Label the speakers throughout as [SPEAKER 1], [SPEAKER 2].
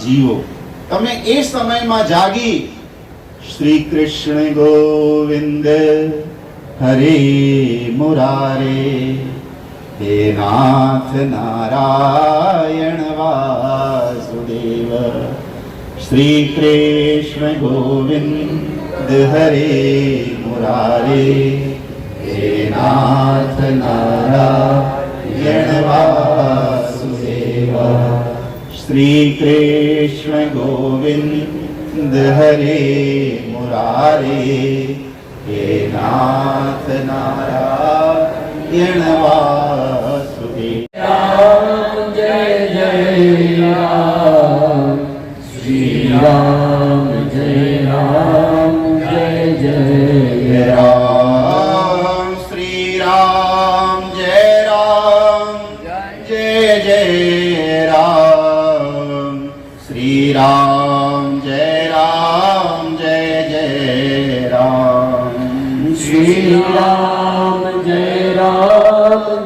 [SPEAKER 1] જીવો. તમે એ સમયમાં જાગી શ્રી કૃષ્ણ ગોવિંદ હરે મુરારે હે નાથ નારાયણ વાસુદેવ. શ્રી કૃષ્ણ ગોવિંદ હરે મુરારે હે નાથ નારાયણ વાસુદેવ. શ્રી કૃષ્ણ ગોવિંદ હરે મુરારે હે નાથ નારાયણ વાસુદેવ.
[SPEAKER 2] જય જય રામ શ્રી રામ જય રામ જય જય
[SPEAKER 1] રામ. શ્રી રામ જય રામ જય જય રામ. શ્રી રામ જય રામ જય જય રામ.
[SPEAKER 2] શ્રી રામ જય રામ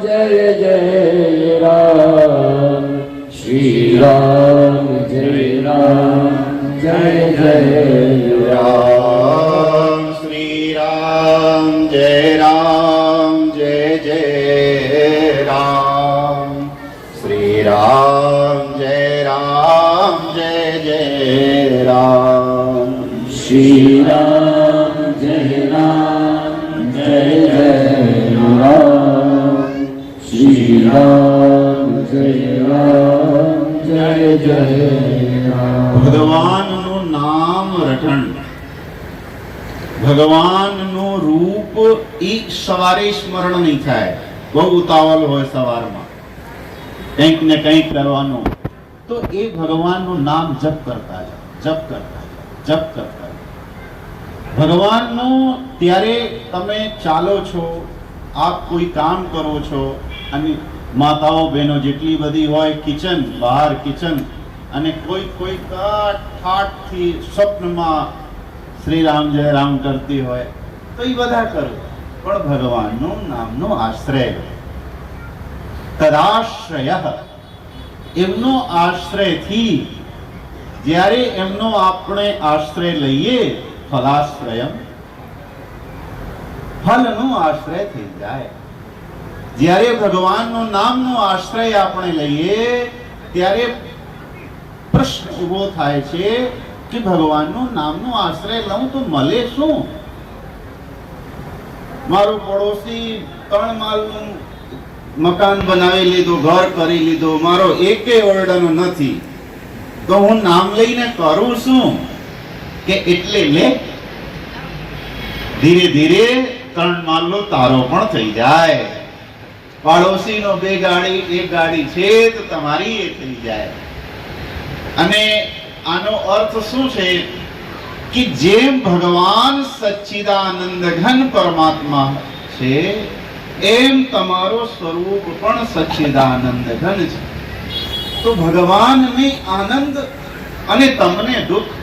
[SPEAKER 2] જય જય રામ. શ્રી રામ જય રામ જય જય
[SPEAKER 1] રામ. શ્રી રામ જય રામ જય જય રામ. શ્રી રામ જય રામ જય જય રામ.
[SPEAKER 2] શ્રી રામ જય રામ જય જય રામ. શ્રી રામ જય રામ જય જય રામ.
[SPEAKER 1] ભગવાનનું નામ રટણ, ભગવાનનું રૂપ ઈ સવારે સ્મરણ નહીં થાય. બહુ ઉતાવળ હોય સવારમાં કંઈક ને કંઈક કરવાનું, તો એ ભગવાનનું નામ જપ કરતા જાઓ, જપ કરતા જાઓ, જપ કરતા જાઓ. ભગવાનનું ત્યારે તમે ચાલો છો, આપ કોઈ કામ કરો છો, અને માતાઓ બહેનો જેટલી બધી હોય કિચન બહાર કિચન, અને કોઈ કોઈ ઠાઠથી સ્વપ્નમાં શ્રી રામ જય રામ કરતી હોય તો એ બધા કરો, પણ ભગવાનનું નામનો આશ્રય, તદાશ્રય, એમનો આશ્રયથી જ્યારે એમનો આપણે આશ્રય લઈએ, ફલાશ્રયમ, ફલનો આશ્રય થઈ જાય. જ્યારે ભગવાનનો નામનો આશ્રય આપણે લઈએ ત્યારે પ્રશ્ન ઉભો થાય છે કે ભગવાનનો નામનો આશ્રય લઉં તો મળે શું? મારો પડોશી 3 માળનું મકાન બનાવી લીધું, ઘર કરી લીધું, મારો એકે ઓરડાનો નથી, તો હું નામ લઈને કરું શું? કે એટલે લે, ધીરે ધીરે 3 માળનો તારો પણ થઈ જાય. પાડોશીનો 2 ગાડી 1 ગાડી છે તો તમારી એ થઈ જાય. અને આનો અર્થ શું છે કે જેમ ભગવાન સચ્ચિદાનંદ ઘન પરમાત્મા છે, એમ તમારો સ્વરૂપ પણ સચ્ચિદાનંદ ઘન છે. તો ભગવાનને આનંદ અને તમને દુઃખ.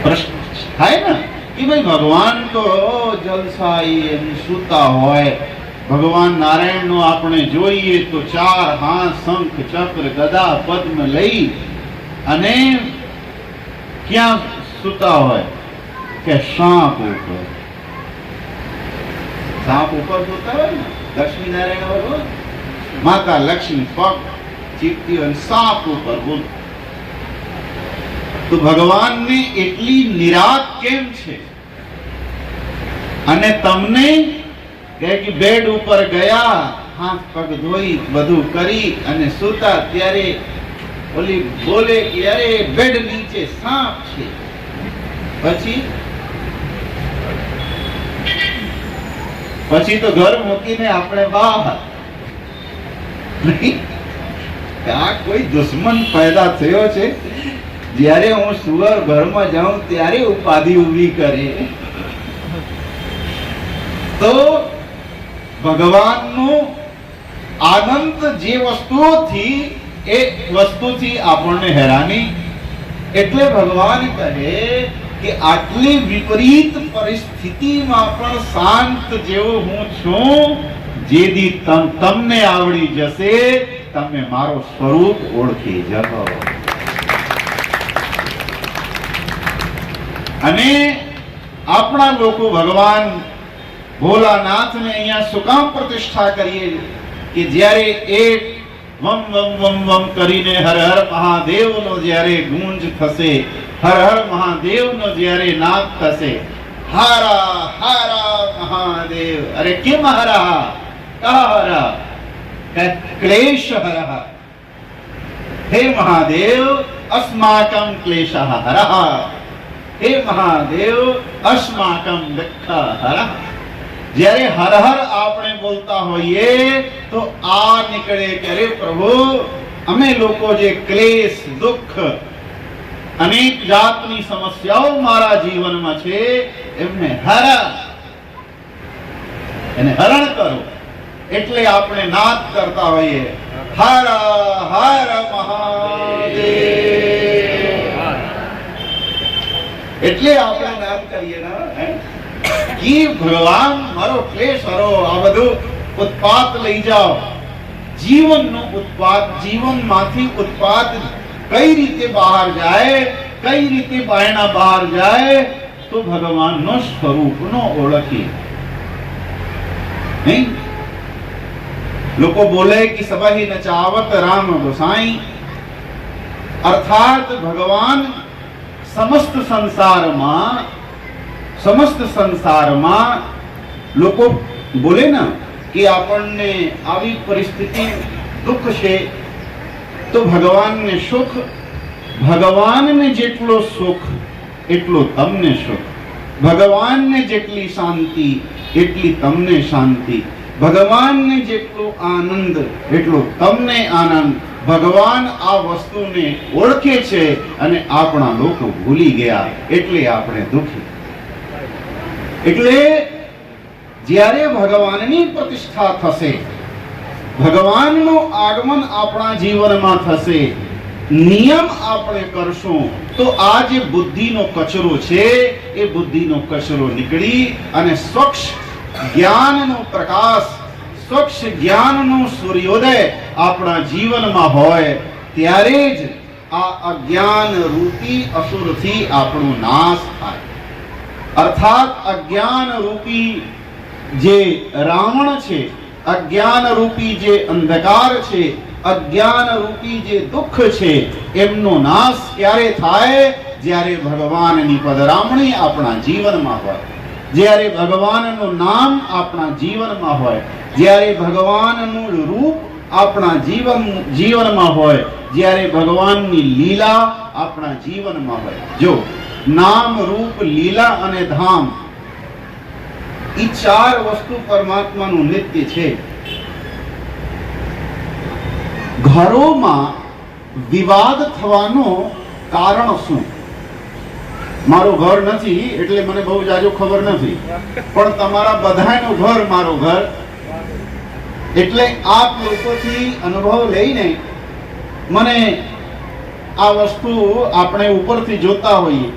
[SPEAKER 1] પ્રશ્ન થાય ને કે ભાઈ ભગવાન તો જલસાઈ એમ સૂતા હોય, ભગવાન નારાયણનો આપણે જોઈએ તો 4 હાથ, શંખ ચક્ર ગદા પદ્મ લઈ અને ક્યાં સૂતા હોય? કે સાપ ઉપર. સાપ ઉપર સૂતા હોય ને, લક્ષ્મી નારાયણ ભગવાન, માતા લક્ષ્મી પગ ચીપતી હોય, સાપ ઉપર બોલ. તો ભગવાનને એટલી નિરાત કેમ છે? અને તમને કે બેડ ઉપર ગયા, હાથ પગ ધોઈ બધું કરી અને સૂતા, ત્યારે ઓલી બોલે કે અરે બેડ નીચે સાપ છે. પછી તો ઘર મૂકીને આપણે બહાર. આ કોઈ દુશ્મન પેદા થયો છે? જ્યારે હું સુવર ઘરમાં જાઉં ત્યારે ઉપાધિ ઊભી કરે. તો ભગવાનનું આનંદ જે વસ્તુઓથી, એ વસ્તુથી આપણને હેરાની. એટલે ભગવાન કહે કે આટલી વિપરીત પરિસ્થિતિમાં પણ શાંત જેવો હું છું, જેથી તમને આવડી જશે તમે મારો સ્વરૂપ ઓળખી જાઓ. અને આપણા લોકો ભગવાન ભોલાનાથને અહીંયા શું કામ પ્રતિષ્ઠા કરીએ કે જ્યારે એક વમ વમ વમ વમ કરીને હર હર મહાદેવનો જ્યારે ગુંજ થશે, હર હર મહાદેવનો જ્યારે નાદ થશે, હારા હારા મહાદેવ. અરે કેમ હરા? કા હરા? ક્લેશ હરહ. હે મહાદેવ અસ્માકમ ક્લેશઃ હરહ. હે મહાદેવ અસ્માકમ દુઃખ હરહ. જ્યારે હર હર આપણે બોલતા હોઈએ તો આ નીકળે કે અરે પ્રભુ, અમે લોકો જે ક્લેશ, દુઃખ, અનેક જાતની સમસ્યાઓ મારા જીવનમાં છે એમને એને હરણ કરો. એટલે આપણે નાદ કરતા હોઈએ, હર હર મહાદેવ. એટલે આપણે નાદ કરીએ ના કે ભગવાન મારો ક્લેશ હરો, આ બધું ઉત્પાત લઈ જાઓ. જીવનનો ઉત્પાત, જીવનમાંથી ઉત્પાત કઈ રીતે બહાર જાય, કઈ રીતે બાયણા બહાર જાય તો ભગવાનનો સ્વરૂપનો ઓળખી. નહીં લોકો બોલે કે સબહી નચાવત રામ गोसाई, અર્થાત ભગવાન સમસ્ત સંસારમાં લોકો બોલે ને કે આપણને આવી પરિસ્થિતિ દુઃખ છે તો ભગવાનને સુખ, ભગવાનને જેટલો સુખ એટલો તમને સુખ, ભગવાનને જેટલી શાંતિ એટલી તમને શાંતિ, ભગવાનને જેટલો આનંદ એટલો તમને આનંદ. ભગવાન આ વસ્તુને ઓળખે છે અને આપણા લોકો ભૂલી ગયા એટલે આપણે દુઃખી. એટલે જ્યારે ભગવાનની પ્રતિષ્ઠા થશે, ભગવાનનું આગમન આપણા જીવનમાં થશે, નિયમ આપણે કરશું તો આ જે બુદ્ધિનો કચરો છે એ બુદ્ધિનો કચરો નીકળી અને સ્વચ્છ જ્ઞાનનો પ્રકાશ, સ્વચ્છ જ્ઞાનનો સૂર્યોદય આપણા જીવનમાં હોય ત્યારે જ આ અજ્ઞાન રૂપી અસુરથી આપણો નાશ થાય. અર્થાત અજ્ઞાન રૂપી જે રાવણ છે, અજ્ઞાન રૂપી જે અંધકાર છે, અજ્ઞાન રૂપી જે દુઃખ છે એમનો નાશ ક્યારે થાય? જ્યારે ભગવાનની પદરામણી આપણા જીવનમાં હોય, જ્યારે ભગવાનનું નામ આપણા જીવનમાં હોય, જ્યારે ભગવાનનું રૂપ આપણા જીવનમાં હોય, જ્યારે ભગવાનની લીલા આપણા જીવનમાં હોય. જો નામ, રૂપ, લીલા અને ધામ એ ચાર વસ્તુ પરમાત્માનું નિત્ય છે. ઘરોમાં વિવાદ થવાનો કારણ શું? મારું ઘર નથી એટલે મને બહુ જાજો ખબર નથી, પણ તમારા બધાનું ઘર મારું ઘર, એટલે આપ લોકોથી અનુભવ લઈને મને આ વસ્તુ આપણે ઉપરથી જોતા હોઈએ.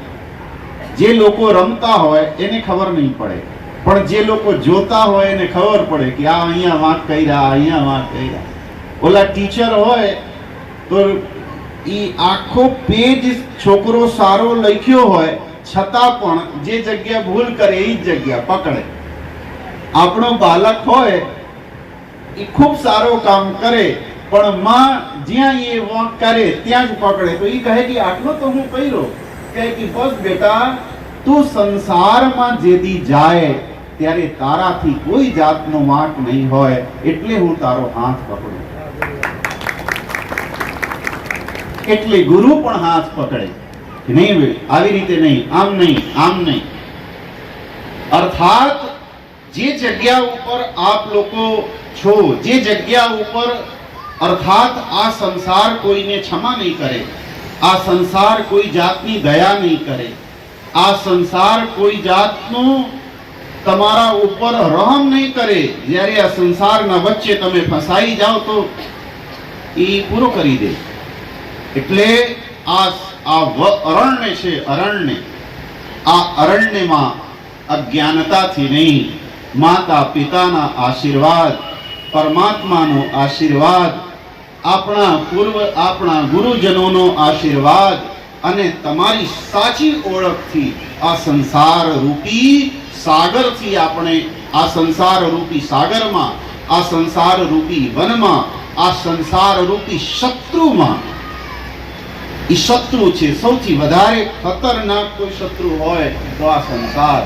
[SPEAKER 1] જે લોકો રમતા હોય એને ખબર નહીં પડે, પણ જે લોકો જોતા હોય એને ખબર પડે કે આ અહીંયા વાંક કર્યા, અહીંયા વાંક કર્યા. ઓલા ટીચર હોય તો ઈ આખો પેજ છોકરો સારો લખ્યો હોય છતાં પણ જે જગ્યા ભૂલ કરે એ જ જગ્યા પકડે. આપણો બાળક હોય એ ખૂબ સારો કામ કરે પણ માં જ્યાં એ વાંક કરે ત્યાં જ પકડે તો એ કહે કે આટલો તો હું કર્યો. કહે કે બસ બેટા, તું સંસારમાં જેદી જાય ત્યારે તારાથી કોઈ જાતનો વાંક નહીં હોય એટલે હું તારો હાથ પકડું. એટલે ગુરુ પણ હાથ પકડે કે નહીં આવી રીતે નહીં, આમ નહીં, આમ નહીં. અર્થાત જે જગ્યા ઉપર આપ લોકો છો, જે જગ્યા ઉપર અર્થાત આ સંસાર કોઈને ક્ષમા નહીં કરે, આ સંસાર કોઈ જાતની દયા નહીં કરે, આ સંસાર કોઈ જાતનું તમારા ઉપર રહમ નહીં કરે, જ્યારે આ સંસારના વચ્ચે તમે ફસાઈ જાઓ તો એ પૂરો કરી દે. એટલે આ અરણ્ય છે, અરણ્ય, આ અરણ્યમાં અજ્ઞાનતાથી નહીં, માતા પિતાના આશીર્વાદ, પરમાત્માનો આશીર્વાદ આપણા ગુરુજનોનો આશીર્વાદ અને તમારી સાચી ઓળખથી આ સંસાર રૂપી સાગરથી આપણે આ સંસાર રૂપી સાગરમાં, આ સંસાર રૂપી વનમાં, આ સંસાર રૂપી શત્રુમાં, એ શત્રુ છે સૌથી વધારે ખતરનાક કોઈ શત્રુ હોય તો આ સંસાર.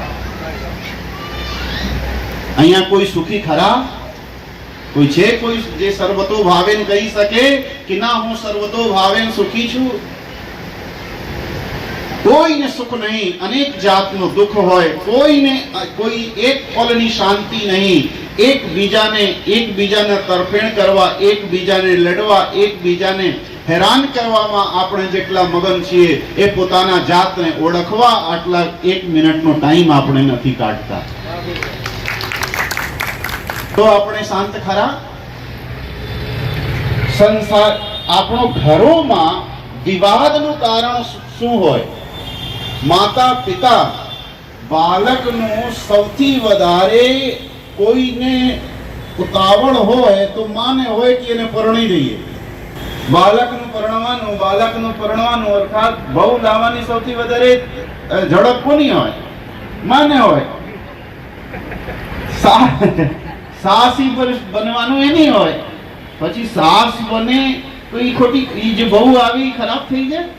[SPEAKER 1] અહીંયા કોઈ સુખી ખરા? કોઈ છે કોઈ જે સર્વતો ભાવેન કહી શકે કે ના હું સર્વતો ભાવેન સુખી છું? કોઈને સુખ નહીં, અનેક જાતનું દુઃખ હોય, કોઈને કોઈ એક પલની શાંતિ નહીં, એકબીજાને તરફેણ કરવા, એકબીજાને લડવા, એકબીજાને હેરાન કરવામાં આપણે જેટલા મગન છીએ એ પોતાના જાતને ઓળખવા આટલા 1 મિનિટનો ટાઈમ આપણે નથી કાઢતા. તો આપણે શાંત ખરા? સંસાર આપણો ઘરોમાં વિવાદનું કારણ શું હોય? માતા પિતા બાળકનું સૌથી વધારે કોઈને ઉતાવળ હોય તો માને હોય કે એને પરણી દઈએ. બાળકનું પરણવાનું અર્થાત બહુ લાવવાની સૌથી વધારે ઝડપ કોની હોય? માને હોય. સાસી બનવાનું એની હોય. પછી સાસ બને તો એ ખોટી, એ જે બહુ આવી ખરાબ થઈ જાય?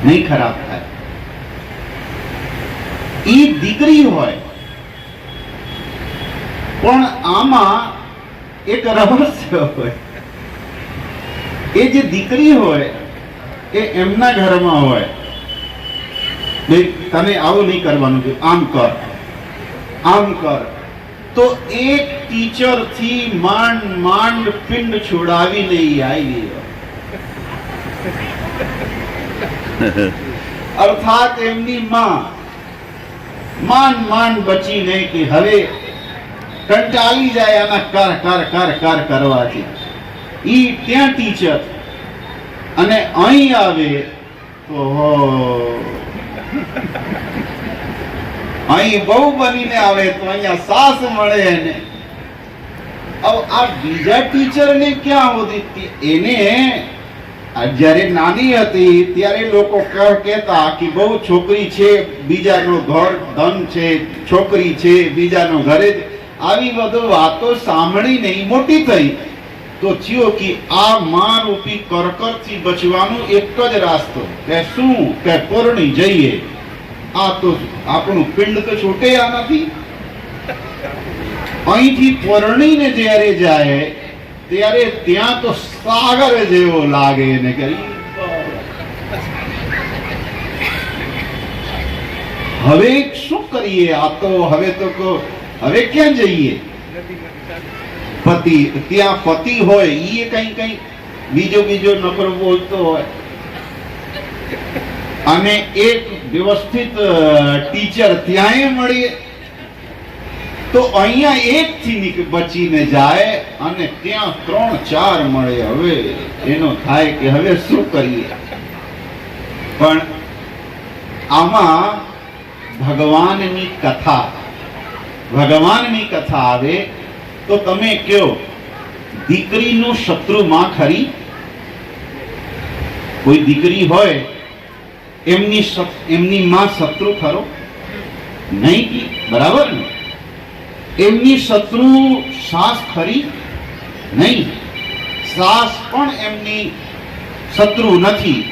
[SPEAKER 1] નહીં ખરાબ થાય. એ દીકરી હોય પણ આમાં એક રહસ્ય હોય. એ જે દીકરી હોય એ એમના ઘરમાં હોય. તને આવું નહીં કરવાનું, આમ કર, આમ કર. તો એક ટીચર થી માંડ પિંડ છોડાવીને આવી. અર્થાત એમની માંડ બચીને કે હવે કંટાળી જાય આના કર કરવાથી. ઈ ત્યાં ટીચર અને અહીં આવે તો અહીં બહુ બનીને આવે તો અહીંયા સાસ મળે એને. આ બીજા ટીચરને ક્યાં હોતી? એને જ્યારે નાની હતી ત્યારે લોકો કહેતા કે બહુ છોકરી છે, બીજાનો ઘર ધન છે, છોકરી છે બીજાનો ઘરે. આવી બધું વાતો સાંભળીને મોટી થઈ તો થયો કે આ માં રૂપી કરકરથી બચવાનું એક જ રાસ્તો કે શું કે પરણી જઈએ. આ તો આપણું પિંડ તો છૂટે આનાથી. અહીંથી પરણીને જ્યારે જાય ત્યારે ત્યાં તો સાગર જેવો લાગે ને કે હવે શું કરીએ? આ તો હવે ક્યાં જઈએ? ત્યાં પતિ હોય એ કઈ બીજો નકરો બોલતો હોય અને એક વ્યવસ્થિત ટીચર ત્યાંય મળીએ તો અહીંયા એક થી બચીને જાય અને ત્યાં 3-4 મળે. હવે એનો થાય કે હવે શું કરીએ? પણ આમાં ભગવાનની કથા આવે તો તમે કયો દીકરીનું શત્રુ માં ખરી? કોઈ દીકરી હોય એમની માં શત્રુ ખરો? નહીં કી બરાબર ને? એમની શત્રુ સાસ ખરી? નહીં. સાસ પણ એમની શત્રુ નથી.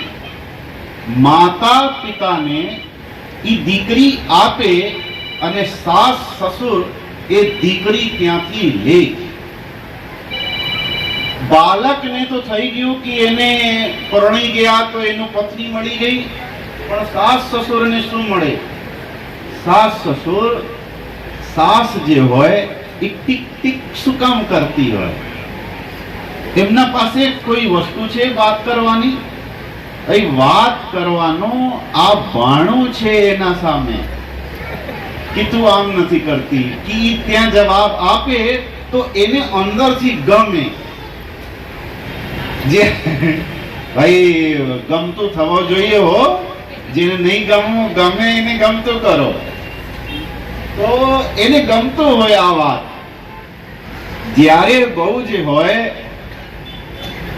[SPEAKER 1] માતા પિતાને ઈ દીકરી આપે અને સાસ સસુર એ દીકરી ત્યાંથી લે. બાળકને તો થઈ ગયું કે એને પરણી ગયા તો એનું પત્ની મળી ગઈ, પણ સાસ સસુરને શું મળે? સાસ જે હોય એ ટીક ટીક શું કામ કરતી હોય? એમના પાસે કોઈ વસ્તુ છે વાત કરવાની? એ વાત કરવાનો આ બાણું છે એના સામે કે તું આમ નથી કરતી, કે ત્યાં જવાબ આપે તો એને અંદરથી ગમે. જે ભાઈ ગમતું થવો જોઈએ હો, જેને નહીં ગમે એને ગમતું કરો. તો એને ગમતું હોય આ વાત. જ્યારે બહુ જે હોય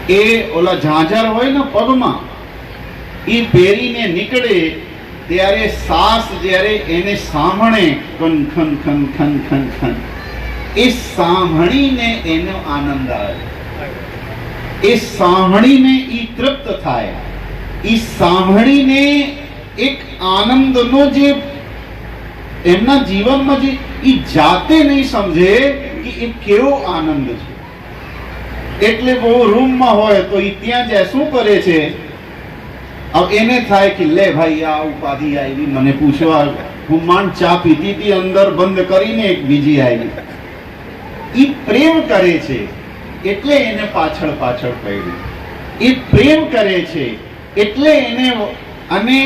[SPEAKER 1] એ ઓલા ઝાંઝર હોય ને પગમાં, એ પહેરીને નીકળે ત્યારે સાસ જ્યારે એને સાંભળે ખન ખન ખન ખન ખન ખન, એ સાંભળીને એનો આનંદ આવે, એ સાંભળીને ઈ તૃપ્ત થાય, ઈ સાંભળીને એક આનંદનો જે એમના જીવનમાં જે ઈ જાતે નહીં સમજે કે એ કેવો આનંદ છે. એટલે બહુ રૂમમાં હોય તો ઈ ત્યાં જાય શું કરે છે, હવે એને થાય કે લે ભાઈ આ ઉપાધિ આવી, મને પૂછવા હું માંડ ચા પીતી હતી અંદર બંધ કરીને એક બીજી આવી. ઈ પ્રેમ કરે છે એટલે એને પાછળ પાછળ પડ્યું, એ પ્રેમ કરે છે એટલે એને, અને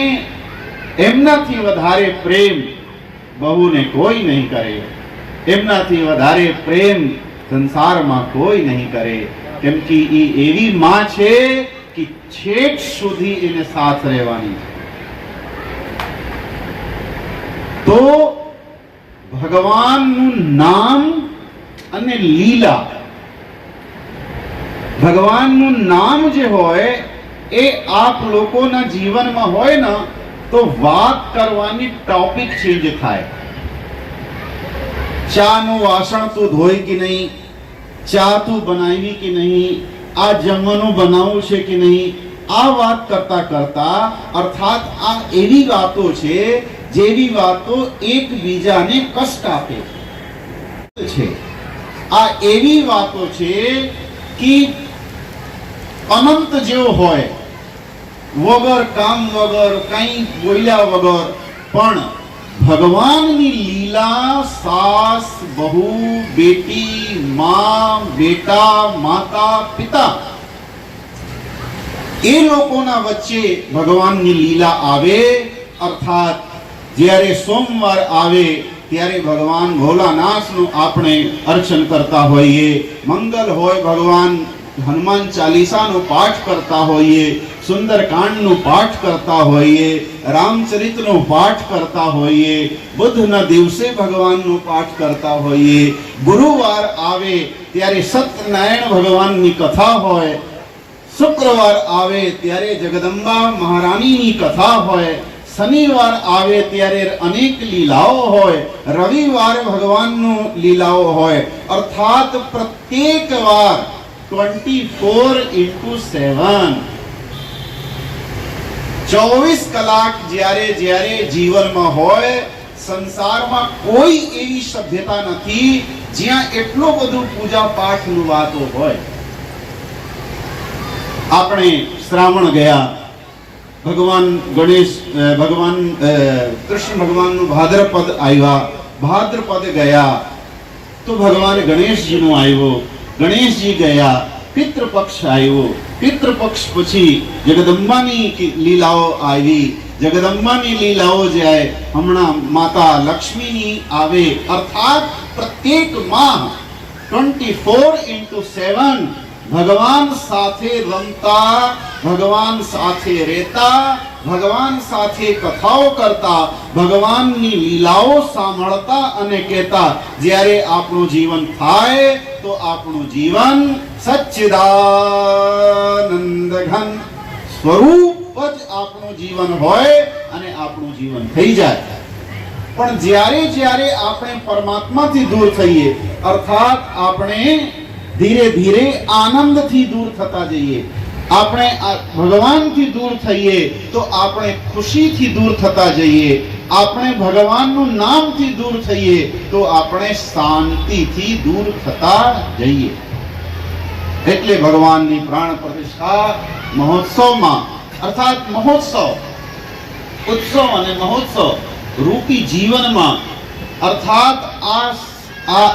[SPEAKER 1] એમનાથી વધારે પ્રેમ બહુને કોઈ નહીં કરે, એમનાથી વધારે પ્રેમ સંસારમાં કોઈ નહીં કરે, કેમ કે એ એવી માં છે કે છેક સુધી એને સાથ રહેવાની છે. તો ભગવાનનું નામ અને લીલા, ભગવાનનું નામ જે હોય એ આપ લોકોના જીવનમાં હોય ને તો વાત કરવાની ટોપિક ચેન્જ થાય. ચાનું વાસણ તું ધોઈ કે નહીં, ચા તું બનાવી કે નહીં, આ જમવાનું બનાવવું છે કે નહીં, આ વાત કરતા કરતા, અર્થાત આ એવી વાતો છે જેવી વાતો એકબીજાને કષ્ટ આપે છે. આ એવી વાતો છે કે અનંત જેવો હોય, વગર કામ વગર કંઈ બોલ્યા વગર પણ ભગવાનની લીલા સાસ બહુ બેટી માં બેટા માતા પિતા એ લોકોના વચ્ચે ભગવાનની લીલા આવે. અર્થાત જ્યારે સોમવાર આવે ત્યારે ભગવાન ભોલાનાથનું આપણે અર્ચન કરતા હોઈએ, મંગલ હોય ભગવાન હનુમાન ચાલીસાનો પાઠ કરતા હોઈએ, સુંદરકાંડનો પાઠ કરતા હોઈએ, રામચરિતનો પાઠ કરતા હોઈએ, બુધના દિવસે ભગવાનનો પાઠ કરતા હોઈએ, ગુરુવાર આવે ત્યારે સત્યનારાયણ ભગવાનની કથા હોય, શુક્રવાર આવે ત્યારે જગદંબા મહારાણીની કથા હોય, શનિવાર આવે ત્યારે અનેક લીલાઓ હોય, રવિવારે ભગવાનનું લીલાઓ હોય. અર્થાત પ્રત્યેક વાર 24/7 24 કલાક જ્યારે જ્યારે જીવનમાં હોય, સંસારમાં કોઈ એવી સભ્યતા નથી જ્યાં એટલું બધું પૂજા પાઠનું વાતો હોય. આપણે શ્રાવણ ગયા, ભગવાન ગણેશ, ભગવાન કૃષ્ણ ભગવાનનું ભાદ્રપદ આવ્યા, ભાદ્રપદ ગયા તો ભગવાન ગણેશજીનું આવ્યો, ગણેશજી ગયા, પિતૃપક્ષ આવ્યો, પિતૃપક્ષ પછી જગદંબાની લીલાઓ આવી, જગદંબાની લીલાઓ જાય, હમણાં માતા લક્ષ્મીની આવે. અર્થાત પ્રત્યેક માહ 24/7 ભગવાન સાથે રમતા, ભગવાન સાથે રહેતા, ભગવાન સાથે કથાઓ કરતા, ભગવાનની લીલાઓ સાંભળતા અને કહેતા. જ્યારે આપણું જીવન થાય તો આપણું જીવન સચ્ચિદાનંદ ઘન સ્વરૂપ જ આપણું જીવન હોય અને આપણું જીવન થઈ જાય. પણ જ્યારે જ્યારે આપણે પરમાત્માથી દૂર થઈએ, અર્થાત આપણે ધીરે ધીરે આનંદથી દૂર થતા જઈએ, આપણે ભગવાનથી દૂર થઈએ તો આપણે ખુશીથી દૂર થતા જઈએ, આપણે ભગવાનનું નામથી દૂર થઈએ તો આપણે શાંતિથી દૂર થતા જઈએ. એટલે ભગવાનની પ્રાણ પ્રતિષ્ઠા મહોત્સવમાં, અર્થાત મહોત્સવ, ઉત્સવ અને મહોત્સવ રૂપી જીવનમાં, અર્થાત આ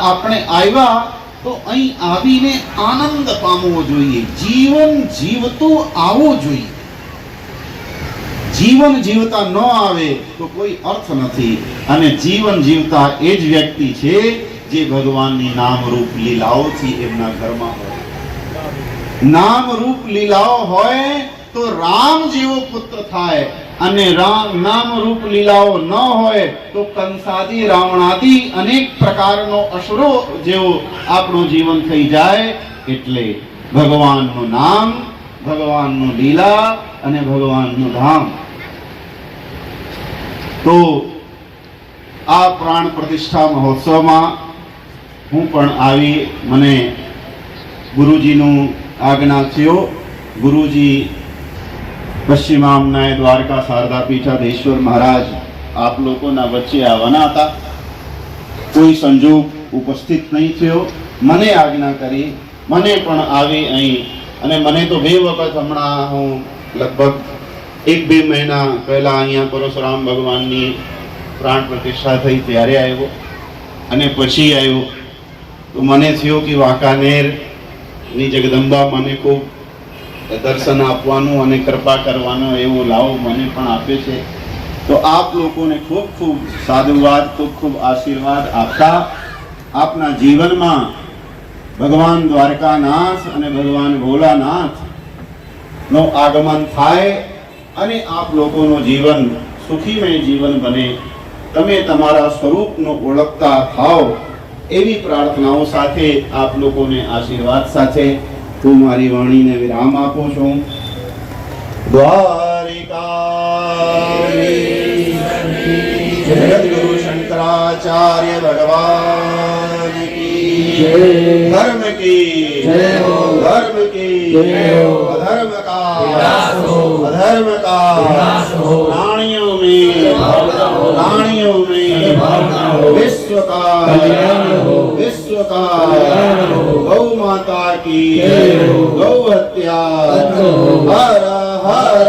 [SPEAKER 1] આપણે આવ્યા તો અહીં આવીને આનંદ પામવો જોઈએ, જીવન જીવતું આવવું જોઈએ. જીવન જીવતા ન આવે તો કોઈ અર્થ નથી, અને જીવન જીવતા એ જ વ્યક્તિ છે જે ભગવાનની નામરૂપ લીલાઓથી એમના ઘરમાં હોય. નામરૂપ લીલાઓ હોય તો રામ જેવો પુત્ર થાય, અને નામરૂપ લીલાઓ ન હોય તો કંસાદી રાવણાદી અનેક પ્રકારનો અસુરો જેવો આપણું જીવન થઈ જાય. એટલે ભગવાનનું નામ, ભગવાનનું લીલા અને ભગવાનનું ધામ. તો આ પ્રાણ પ્રતિષ્ઠા મહોત્સવમાં હું પણ આવી, મને ગુરુજીનું આજ્ઞા થયો. ગુરુજી પશ્ચિમામનાય દ્વારકા શારદા પીઠાધીશ્વર મહારાજ આપ લોકોના વચ્ચે આવવાના હતા. કોઈ સંજોગ ઉપસ્થિત નહીં થયો. મને આજ્ઞા કરી, મને પણ આવી અહીં. અને મને તો 2 વખત હમણાં હું લગભગ 1-2 મહિના પહેલા અહીંયા પરશુરામ ભગવાનની પ્રાણ પ્રતિષ્ઠા થઈ ત્યારે આવ્યો અને પછી આવ્યો. તો મને થયું કે વાંકાનેરની જગદંબા મને ખૂબ દર્શન આપવાનું અને કૃપા કરવાનો એવો લાવો મને પણ આપે છે. તો આપ લોકોને ખૂબ ખૂબ સાધુવાદ, ખૂબ ખૂબ આશીર્વાદ આપતા આપના જીવનમાં ભગવાન દ્વારકાનાથ અને ભગવાન ભોલાનાથનો આગમન થાય અને આપ લોકોનું જીવન સુખીમય જીવન બને. તમે તમારા સ્વરૂપનો ઓળખતા થાઓ એવી પ્રાર્થનાઓ સાથે આપ લોકોને આશીર્વાદ સાથે હું મારી વાણીને વિરામ આપું છું. દ્વારિકાધીશ જગદગુરુ શંકરાચાર્ય ભગવાન કી જય. ધર્મ की जय हो, धर्म की जय हो, अधर्म का विनाश हो, अधर्म का विनाश हो, प्राणियों में विश्व का कल्याण हो, विश्व का कल्याण हो, गौ माता की जय हो, गौ हत्या हर हर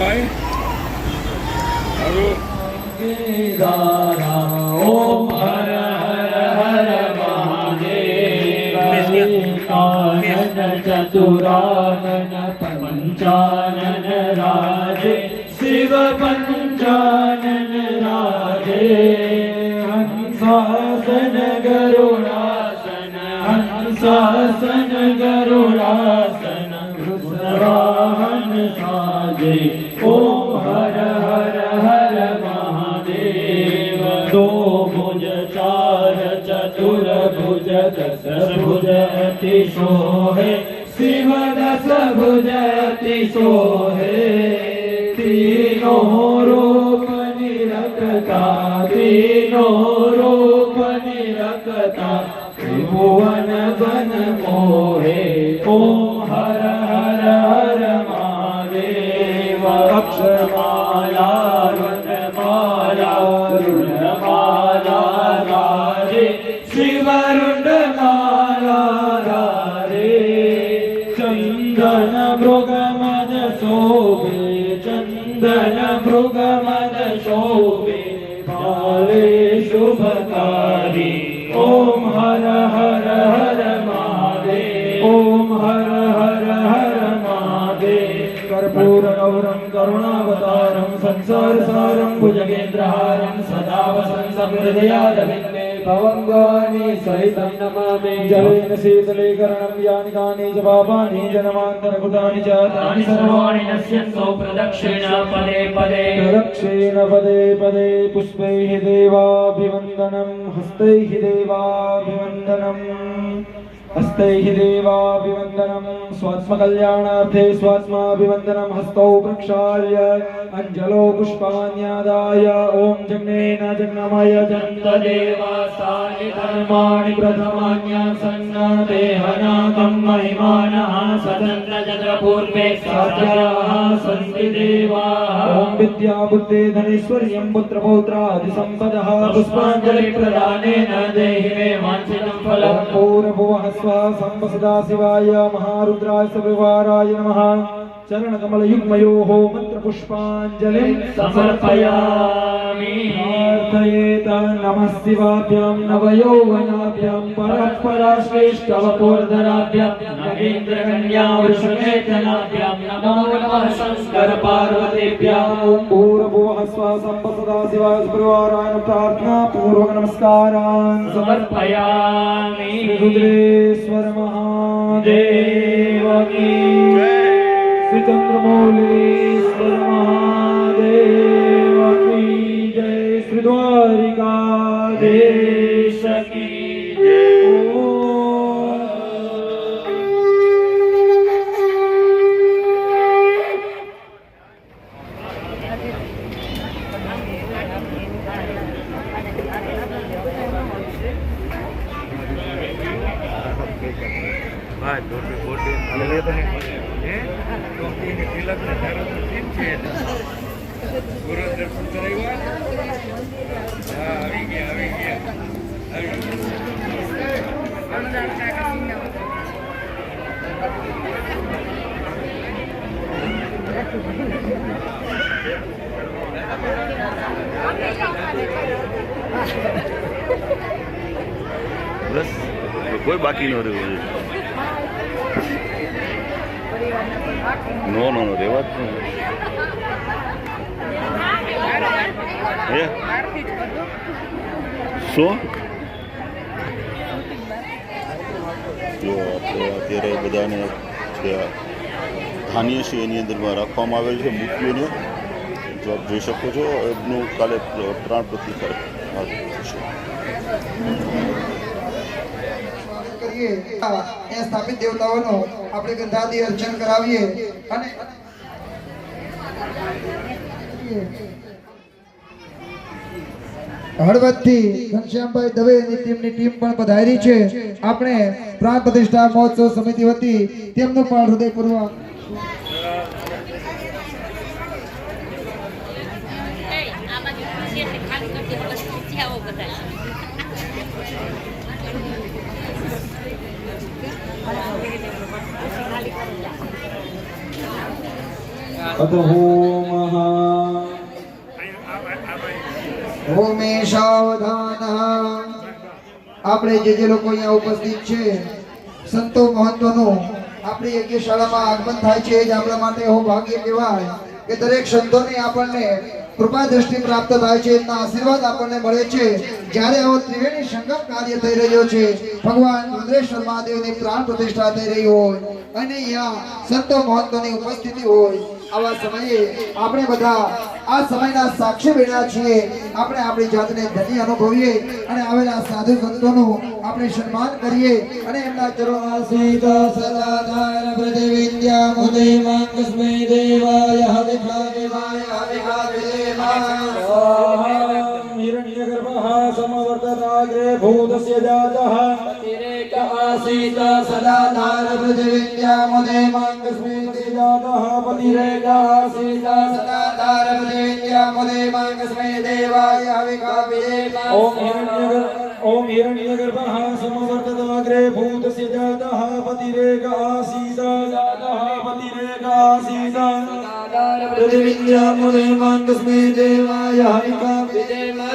[SPEAKER 3] भाई
[SPEAKER 2] ओम हर हर हर महादेव कानन चतुरानन पंचानन राजे शिव पंचानन राजे हंसासन गरुड़ासन हंसासन गरुड़ासन वाहन साजे ओम हर हर हर महादेव दो भुज चार चतुर भुज दस भुज अति सोहे शिव दस भुज अति सोहे तीनों रूप निरखता तीनों रूप निरखता त्रिभुवन बन मोहे ओम हर हर हर महादेव अक्षरमाला रुंडमाला रुंडमाला रारे शिव रुंडमाला रारे चंदन मृगमद शोभे चंदन मृगमद शोभे भाले शुभकारी ओम हर हर हर महादेव ओम हर हर हर महादेव कर्पूर गौरम करुणावतारम संसार सारम भुजगेन्द्रहारम सदा वसन्तं हृदयारविन्दे भवङ्गानि सहितं नमामि जलेन शीतलीकरणं यानि कानि च पापानि जन्मान्तरकृतानि च तानि सर्वाणि नश्यन्तो प्रदक्षिण पदे पदे प्रदक्षिण पदे पदे पुष्पैः देवाभिवन्दनं हस्तैः देवाभिवन्दनम् हस्तैः देवाभिवन्दनं स्वात्मकल्याणार्थे स्वात्माभिवन्दनं हस्तौ प्रक्षाल्य अञ्जलौ पुष्पाण्यादाय ॐ जग्नेन जग्नमय जन्तदेवासानि धर्माणि प्रथमान्यासन्नदेहनाथं महिमानः सदन्तजत्रपूर्वे साध्याः सन्ति देवाः ॐ विद्या बुद्धे धनेश्वर्यं पुत्रपौत्रादिसम्पदः पुष्पाञ्जलिप्रदानेन देहि मे वाञ्छितं फलं पूर्वभुवः संवसदा शिवाय महारुद्राय सविवाराय नमः चरणकमल युग्मयोः मंत्रपुष्पाञ्जलिं समर्पयामि प्रार्थयेत नमः शिवाभ्यां नवयौवनाभ्यां परस्पराश्रेष्ठवपोर्धराभ्यां नगेन्द्रकन्या वृषकेतनाभ्यां नमो नमः शंकर पार्वतीभ्यां पूर्वभुवः संवसदा शिवाय सविवाराय प्रार्थना पूर्वक नमस्कारान् समर्पयामि रुद्रेश्वर महादेव की जय श्री चंद्रमौलीश्वर महादेव की जय, श्री द्वारिकाधीश की जय।
[SPEAKER 4] બસ કોઈ બાકી ન રહ્યું. નો નો નો રેવા જ નહીં. હે શું જો આપણે અત્યારે બધાને જે ધાન્ય છે એની અંદરમાં રાખવામાં આવેલ છે મૂર્તિઓને. જો આપ જોઈ શકો છો એમનું કાલે પ્રાણ પ્રતિષ્ઠા થશે.
[SPEAKER 5] કરીએ એ સ્થાપિત દેવતાઓનો આપણે ગંધાદી અર્ચન કરાવીએ અને હળવદથી ઘનશ્યામભાઈ દવે અને તેમની ટીમ પણ પધારી છે. આપણે પ્રાણ પ્રતિષ્ઠા મહોત્સવ સમિતિ વતી તેમનું પણ હૃદયપૂર્વક ઓમે સાવધાન. આપણે જે લોકો અહીંયા ઉપસ્થિત છે સંતો મહંતોનું આપણી યજ્ઞશાળામાં આગમન થાય છે એ જ આપણા માટે એવો ભાગ્ય કહેવાય કે દરેક સંતોને આપણને કૃપા દ્રષ્ટિ પ્રાપ્ત થાય છે, એમના આશીર્વાદ આપણને મળે છે. જ્યારે આવો ત્રિવેણી સંગમ કાર્ય થઈ રહ્યો છે, ભગવાન રુદ્રેશ્વર મહાદેવની પ્રાણ પ્રતિષ્ઠા થઈ રહી હોય અને અહીંયા સંતો મહંતોની ઉપસ્થિતિ હોય, આવા સમયે આપણે બધા આ સમયના સાક્ષી બન્યા છીએ. આપણે આપણી જાતને ધન્ય અનુભવીએ અને આવેલા સાધુ સંતોનું આપણે સન્માન કરીએ અને એમના ચરણોમાં સીતા સદાધાર પ્રતિ વિદ્યા મુદે મંગસ્મે દેવાય હવિખા દેવાય હવિખા દેવાય
[SPEAKER 2] हिरण्यगर्भः समवर्तताग्रे भूतस्य जातः
[SPEAKER 5] तिरेक आसीत सदाधार प्रति विद्या मुदे मंगस्मे
[SPEAKER 2] जातः पतिरेक आसीत
[SPEAKER 5] सदाधार प्रति विद्या मुदे मंगस्मे देवाय हविखा देवाय.
[SPEAKER 2] ओम हिरण्यगर्भः समवर्तताग्रे भूतस्य जातः पतिरेक आसीत जातः पतिरेक आसीत
[SPEAKER 5] प्रतिविद्या मुदे मंगस्मे देवाय हविखा देवाय.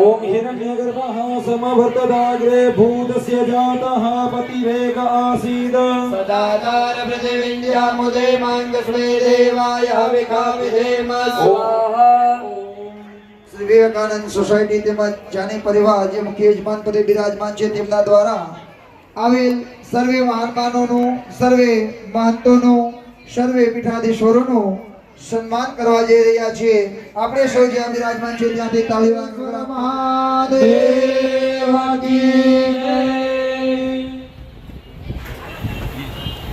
[SPEAKER 2] ओम हिरण्यगर्भः समवर्तताग्रे भूतस्य जातः पतिरेक आसीत
[SPEAKER 5] सदाधार प्रतिविद्या मुदे मंगस्मे देवाय हविखा देवाय. શ્રી વિવેકાનંદ સોસાયટી તેમજ જાની પરિવાર જે મુખ્ય યજમાન પદે બિરાજમાન છે તેમના દ્વારા આવેલ સર્વે મહાનુભાવોનું, સર્વે મહંતોનું, સર્વે પીઠાધીશ્વરોનું સન્માન કરવા જઈ રહ્યા છીએ. આપણે સૌ જ્યાં બિરાજમાન છે ત્યાંથી તાળીઓ મહાદેવ કી જય.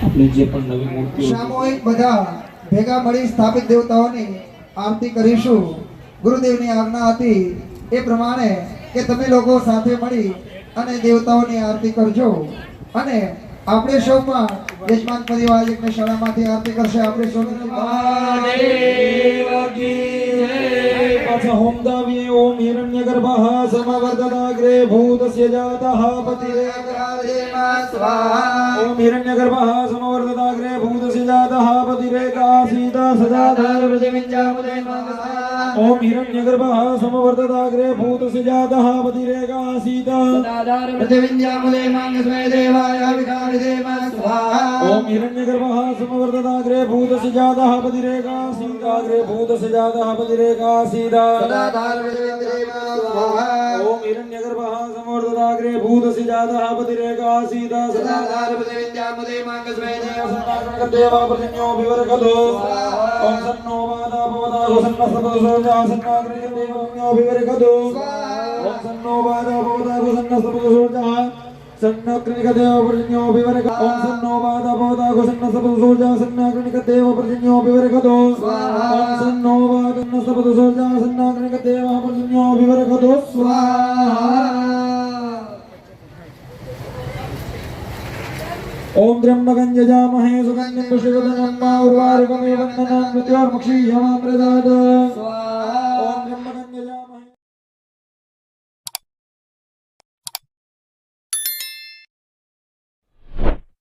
[SPEAKER 2] આપણે જે પણ નવી મૂર્તિઓ
[SPEAKER 5] સામૂહિક બધા ભેગા મળી સ્થાપિત દેવતાઓની આરતી કરીશું. ગુરુદેવની આજ્ઞા હતી એ પ્રમાણે કે તમે લોકો સાથે મળી અને દેવતાઓની આરતી કરજો અને આપણે સૌ પણ યજમાન પરિવાર યજ્ઞશાળામાંથી આરતી કરશે. આપણે સૌ
[SPEAKER 2] મહાદેવ કી જય. પાછા હોમ દાવીએ. ઓમ હિરણ્યગર્ભઃ સમવર્તતાગ્રે ભૂતસ્ય જાતઃ પતિરેક
[SPEAKER 5] સ્વાહા.
[SPEAKER 2] ओम हिरण्यगर्भः समवर्तताग्रे भूतस्य जातः पतिरेक आसीत सदाधार प्रतिविद्या मुदे मंगस्मे. ओम हिरण्यगर्भः समवर्तताग्रे भूतस्य जातः पतिरेक आसीत
[SPEAKER 5] सदाधार प्रतिविद्या मुदे मंगस्मे देवाय हविखा देवाय स्वाहा.
[SPEAKER 2] ओम हिरण्यगर्भः समवर्तताग्रे भूतस्य जातः पतिरेक आसीत अग्रे भूतस्य जातः पतिरेक आसीत
[SPEAKER 5] सदाधार प्रतिविद्या स्वाहा.
[SPEAKER 2] ओम हिरण्यगर्भः समवर्तताग्रे भूतस्य जातः पतिरेक आसीत
[SPEAKER 5] सदाधार प्रतिविद्या मुदे मंगस्मे देवाय
[SPEAKER 2] देवा प्रतिज्ञो विवर्गतो ओम सन्नो वादा भवता गोसन्न सपदसोजा सन्नाग्निदेवोऽभिवर्गतो ओम सन्नो वादा भवता गोसन्न सपदसोजा सन्नाग्निदेवोऽभिवर्गतो ओम सन्नो वादा भवता गोसन्न सपदसोजा सन्नाग्निदेवोऽभिवर्गतो ओम सन्नो वादा सपदसोजा सन्नाग्निदेवोऽभिवर्गतो स्वाहा ओम त्र्यंबकं यजामहे सुगन्धिं पुष्टिवर्धनं उर्वारुकमिव वन्दनं मृत्योर्मुक्षीयमामृतात् स्वाहा